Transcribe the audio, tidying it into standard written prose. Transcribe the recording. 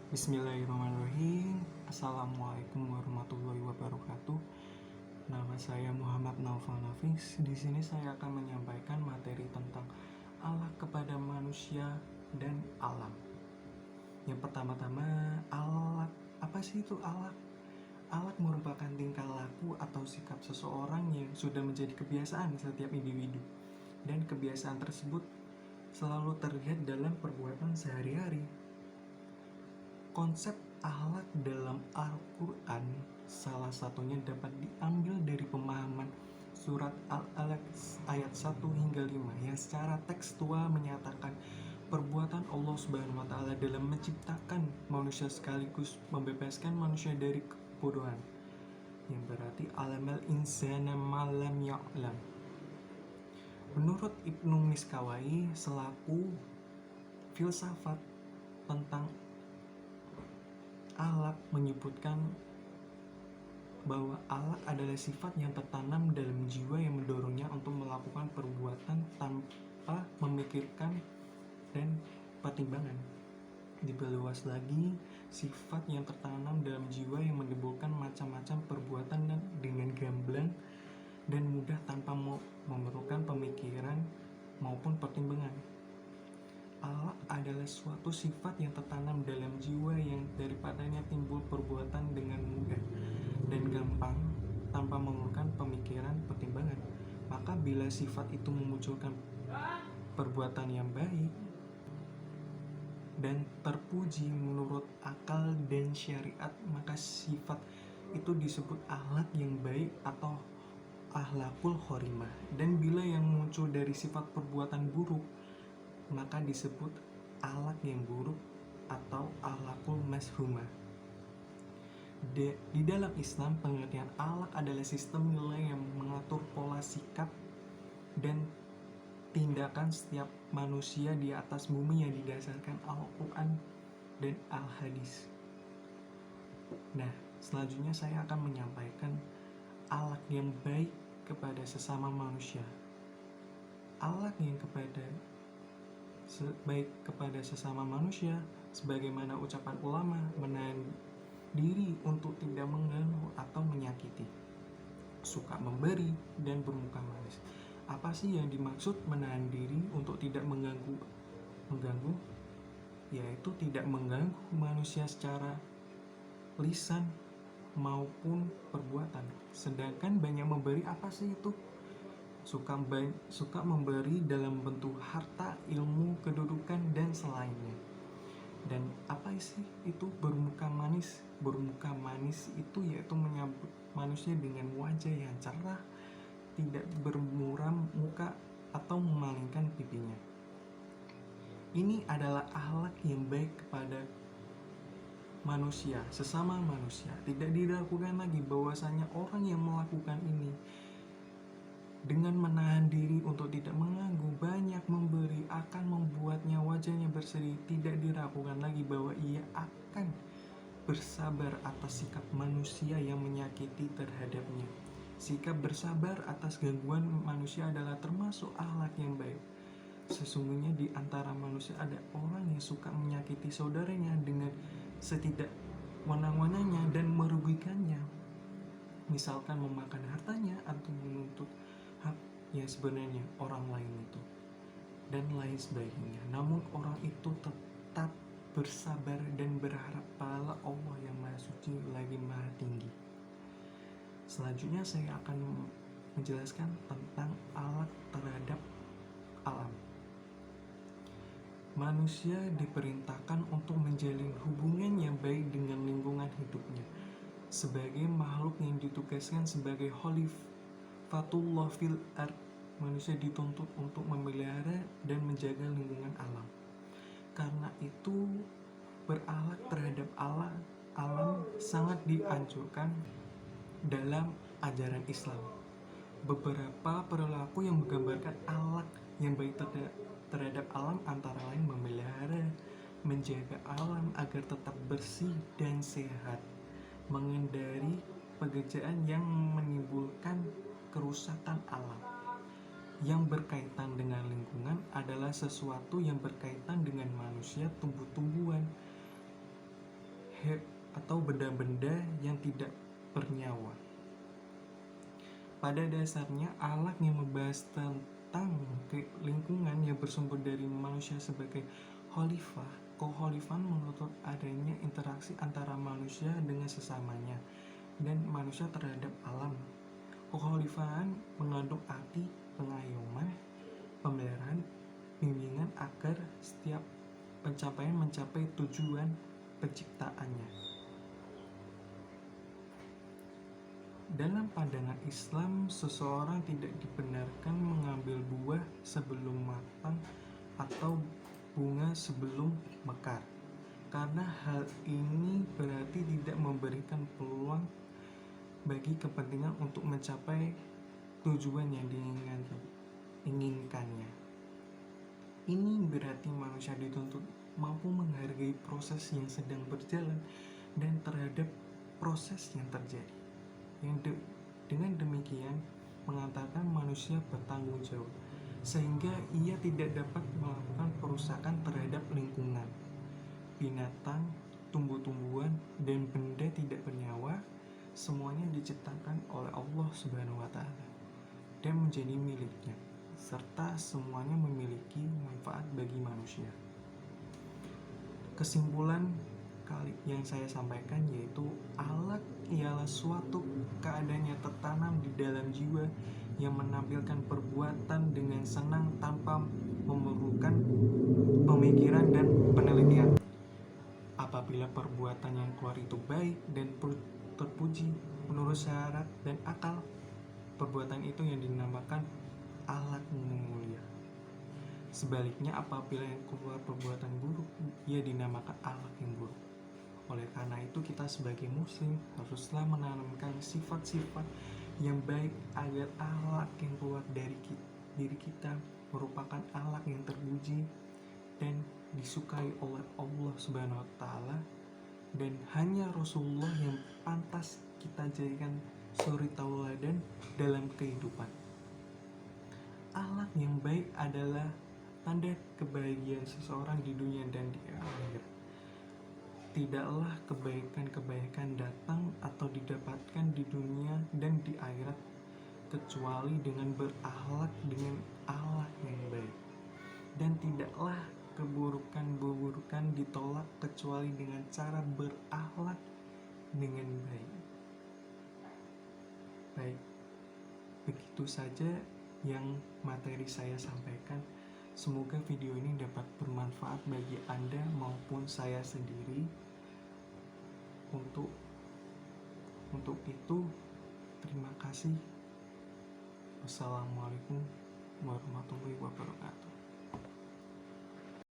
Bismillahirrahmanirrahim. Assalamualaikum warahmatullahi wabarakatuh. Nama saya Muhammad Naufal Nafis. Di sini saya akan menyampaikan materi tentang Allah kepada manusia dan alam. Yang pertama-tama, alat. Apa sih itu alat? Alat merupakan tingkah laku atau sikap seseorang yang sudah menjadi kebiasaan setiap individu. Dan kebiasaan tersebut selalu terlihat dalam perbuatan sehari-hari. Konsep akhlak dalam Al-Quran salah satunya dapat diambil dari pemahaman surat Al-Alaq ayat 1 hingga 5 yang secara tekstual menyatakan perbuatan Allah Subhanahu wa taala dalam menciptakan manusia sekaligus membebaskan manusia dari kebodohan. Yang berarti alamal insana malam ya'lam. Menurut Ibnu Miskawai selaku filsafat tentang akhlak menyebutkan bahwa akhlak adalah sifat yang tertanam dalam jiwa yang mendorongnya untuk melakukan perbuatan tanpa memikirkan dan pertimbangan. Diperluas lagi, sifat yang tertanam dalam jiwa yang menimbulkan macam-macam perbuatan dan dengan gamblang dan mudah tanpa memerlukan pemikiran maupun pertimbangan. Akhlak adalah suatu sifat yang tertanam dalam jiwa yang daripadanya timbul perbuatan dengan mudah dan gampang tanpa memerlukan pemikiran pertimbangan. Maka bila sifat itu memunculkan perbuatan yang baik dan terpuji menurut akal dan syariat, maka sifat itu disebut akhlak yang baik atau akhlakul khorimah. Dan bila yang muncul dari sifat perbuatan buruk, maka disebut akhlak yang buruk atau akhlakul mashumah. Di dalam Islam, pengertian akhlak adalah sistem nilai yang mengatur pola sikap dan tindakan setiap manusia di atas bumi yang didasarkan Al-Quran dan Al-Hadis. Nah, selanjutnya saya akan menyampaikan akhlak yang baik kepada sesama manusia. Akhlak yang baik kepada sesama manusia sebagaimana ucapan ulama, menahan diri untuk tidak mengganggu atau menyakiti, suka memberi dan bermuka manis. Apa sih yang dimaksud menahan diri untuk tidak mengganggu? Yaitu tidak mengganggu manusia secara lisan maupun perbuatan. Sedangkan banyak memberi, apa sih itu? Suka memberi dalam bentuk harta, ilmu, kedudukan, dan selainnya. Dan apa sih itu bermuka manis? Bermuka manis itu yaitu menyambut manusia dengan wajah yang cerah, tidak bermuram muka atau memalingkan pipinya. Ini adalah akhlak yang baik kepada manusia, sesama manusia. Tidak diragukan lagi bahwasanya orang yang melakukan ini dengan menahan diri untuk tidak mengganggu, banyak memberi, akan membuatnya wajahnya berseri. Tidak diragukan lagi bahwa ia akan bersabar atas sikap manusia yang menyakiti terhadapnya. Sikap bersabar atas gangguan manusia adalah termasuk akhlak yang baik. Sesungguhnya di antara manusia ada orang yang suka menyakiti saudaranya dengan setidak wenang-wenangnya dan merugikannya. Misalkan memakan hartanya atau menuntut hak yang sebenarnya orang lain itu, dan lain sebagainya. Namun orang itu tetap bersabar dan berharap pahala Allah yang Maha Suci lagi Maha Tinggi. Selanjutnya saya akan menjelaskan tentang akhlak terhadap alam. Manusia diperintahkan untuk menjalin hubungan yang baik dengan lingkungan hidupnya. Sebagai makhluk yang ditugaskan sebagai khalifatullah fil ard, manusia dituntut untuk memelihara dan menjaga lingkungan alam. Karena itu, berakhlak terhadap alam sangat dianjurkan dalam ajaran Islam. Beberapa perilaku yang menggambarkan akhlak yang baik terhadap alam antara lain memelihara, menjaga alam agar tetap bersih dan sehat, menghindari pekerjaan yang menimbulkan kerusakan alam. Yang berkaitan dengan lingkungan adalah sesuatu yang berkaitan dengan manusia, tumbuh-tumbuhan, atau benda-benda yang tidak bernyawa. Pada dasarnya, akhlak yang membahas tentang lingkungan yang bersumber dari manusia sebagai khalifah. Kekhalifahan menuntut adanya interaksi antara manusia dengan sesamanya dan manusia terhadap alam. Kekhalifahan mengandung arti pengayoman, pemeliharaan, bimbingan agar setiap pencapaian mencapai tujuan penciptaannya. Dalam pandangan Islam, seseorang tidak dibenarkan mengambil buah sebelum matang atau bunga sebelum mekar, karena hal ini berarti tidak memberikan peluang bagi kepentingan untuk mencapai tujuan yang diinginkannya. Ini berarti manusia dituntut mampu menghargai proses yang sedang berjalan dan terhadap proses yang terjadi. Dengan demikian mengantarkan manusia bertanggung jawab, sehingga ia tidak dapat melakukan perusakan terhadap lingkungan. Binatang, tumbuh-tumbuhan, dan benda tidak bernyawa semuanya diciptakan oleh Allah Subhanahu wa Ta'ala dan menjadi miliknya, serta semuanya memiliki manfaat bagi manusia. Kesimpulan kali yang saya sampaikan yaitu akhlak ialah suatu keadaan yang tertanam di dalam jiwa yang menampilkan perbuatan dengan senang tanpa memerlukan pemikiran dan penelitian. Apabila perbuatan yang keluar itu baik dan terpuji menurut syarat dan akal, perbuatan itu yang dinamakan akhlak mulia. Sebaliknya, apabila yang keluar perbuatan buruk, ia dinamakan akhlak yang buruk. Oleh karena itu, kita sebagai muslim haruslah menanamkan sifat-sifat yang baik agar akhlak yang keluar dari diri kita merupakan akhlak yang terpuji dan disukai oleh Allah Subhanahu wa Ta'ala, dan hanya Rasulullah yang pantas kita jadikan suri tauladan dalam kehidupan. Akhlak yang baik adalah tanda kebahagiaan seseorang di dunia dan di akhirat. Tidaklah kebaikan-kebaikan datang atau didapatkan di dunia dan di akhirat kecuali dengan berakhlak dengan akhlak yang baik, dan tidaklah keburukan-keburukan ditolak kecuali dengan cara berakhlak dengan baik. Baik, begitu saja yang materi saya sampaikan. Semoga video ini dapat bermanfaat bagi Anda maupun saya sendiri. Untuk itu, terima kasih. Wassalamualaikum